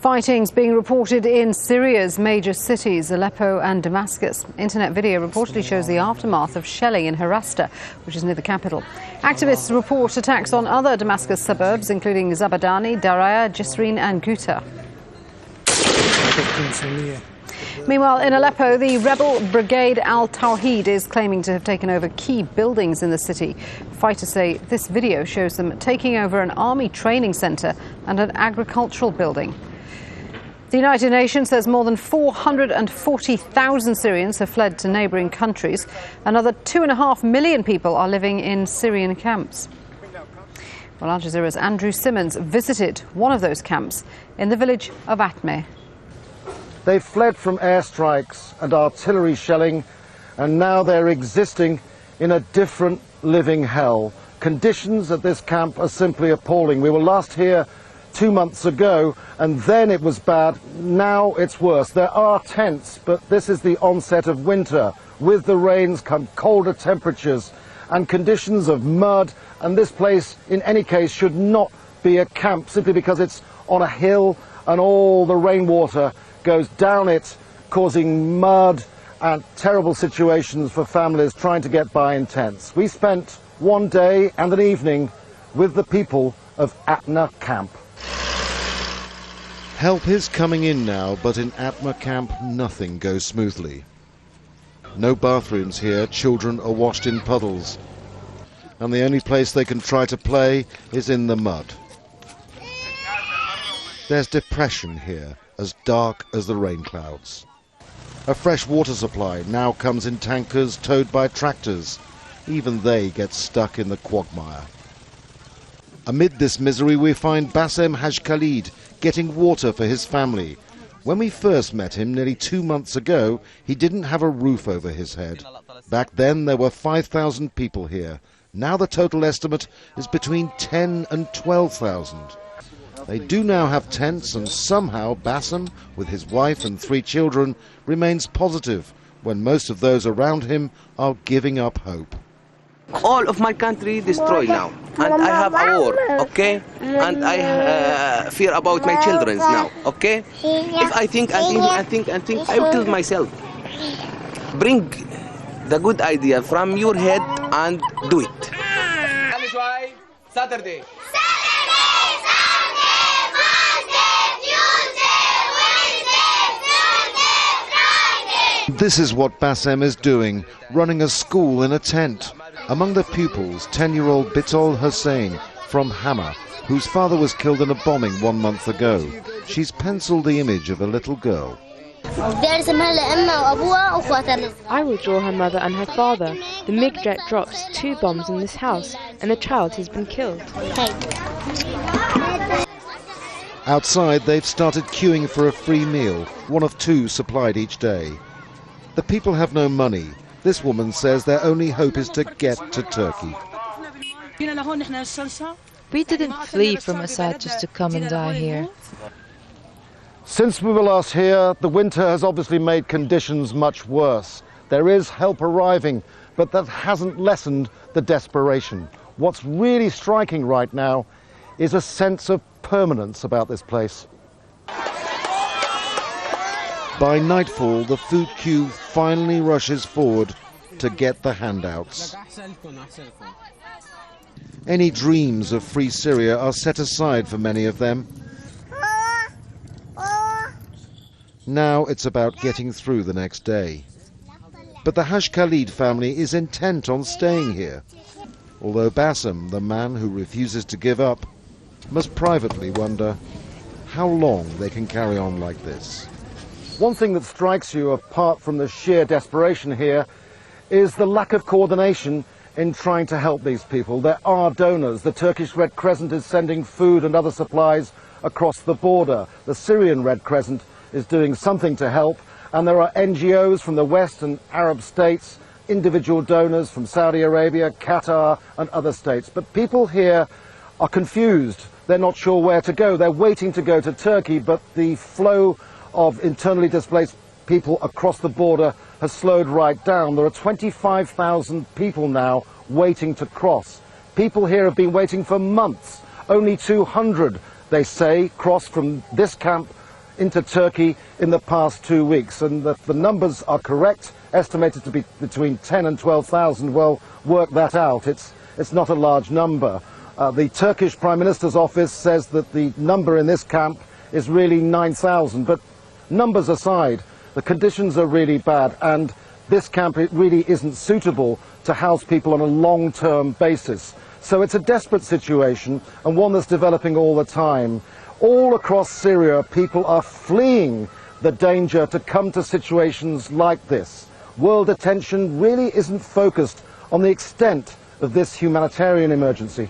Fighting's being reported in Syria's major cities, Aleppo and Damascus. Internet video reportedly shows the aftermath of shelling in Harasta, which is near the capital. Activists report attacks on other Damascus suburbs, including Zabadani, Daraya, Jisrin and Ghouta. Meanwhile, in Aleppo, the rebel brigade al-Tawhid is claiming to have taken over key buildings in the city. Fighters say this video shows them taking over an army training centre and an agricultural building. The United Nations says more than 440,000 Syrians have fled to neighbouring countries. Another 2.5 million people are living in Syrian camps. Well, Al Jazeera's Andrew Simmons visited one of those camps in the village of Atme. They've fled from airstrikes and artillery shelling, and now they're existing in a different living hell. Conditions at this camp are simply appalling. We were last here 2 months ago, and then it was bad. Now it's worse. There are tents, but this is the onset of winter. With the rains come colder temperatures and conditions of mud, and this place, in any case, should not be a camp, simply because it's on a hill and all the rainwater goes down it, causing mud and terrible situations for families trying to get by in tents. We spent one day and an evening with the people of Atme camp. Help is coming in now, but in Atme camp nothing goes smoothly. No bathrooms here, children are washed in puddles, and the only place they can try to play is in the mud. There's depression here, as dark as the rain clouds. A fresh water supply now comes in tankers towed by tractors. Even they get stuck in the quagmire. Amid this misery we find Bassem Haj Khalid getting water for his family. When we first met him nearly 2 months ago, he didn't have a roof over his head. Back then there were 5,000 people here. Now the total estimate is between 10 and 12,000. They do now have tents, and somehow Bassem, with his wife and 3 children, remains positive when most of those around him are giving up hope. All of my country destroyed now, and I have a war, okay? And I fear about my children now, okay? If I think, I will kill myself. Bring the good idea from your head and do it. Saturday. This is what Bassem is doing, running a school in a tent. Among the pupils, 10-year-old Bitol Hussein from Hama, whose father was killed in a bombing 1 month ago. She's penciled the image of a little girl. I will draw her mother and her father. The MiG jet drops 2 bombs in this house, and a child has been killed. Outside, they've started queuing for a free meal, 1 of 2 supplied each day. The people have no money. This woman says their only hope is to get to Turkey. We didn't flee from Assad just to come and die here. Since we were last here, the winter has obviously made conditions much worse. There is help arriving, but that hasn't lessened the desperation. What's really striking right now is a sense of permanence about this place. By nightfall, the food queue finally rushes forward to get the handouts. Any dreams of free Syria are set aside for many of them. Now it's about getting through the next day. But the Haj Khalid family is intent on staying here, although Bassem, the man who refuses to give up, must privately wonder how long they can carry on like this. One thing that strikes you, apart from the sheer desperation here, is the lack of coordination in trying to help these people. There are donors. The Turkish Red Crescent is sending food and other supplies across the border. The Syrian Red Crescent is doing something to help, and there are NGOs from the West and Arab states, individual donors from Saudi Arabia, Qatar and other states. But people here are confused. They're not sure where to go. They're waiting to go to Turkey, but the flow of internally displaced people across the border has slowed right down. There are 25,000 people now waiting to cross. People here have been waiting for months. Only 200, they say, crossed from this camp into Turkey in the past 2 weeks. And the numbers are correct, estimated to be between 10 and 12,000. Well, work that out. It's not a large number. The Turkish Prime Minister's office says that the number in this camp is really 9,000. But numbers aside, the conditions are really bad, and this camp, it really isn't suitable to house people on a long-term basis. So it's a desperate situation, and one that's developing all the time. All across Syria, people are fleeing the danger to come to situations like this. World attention really isn't focused on the extent of this humanitarian emergency.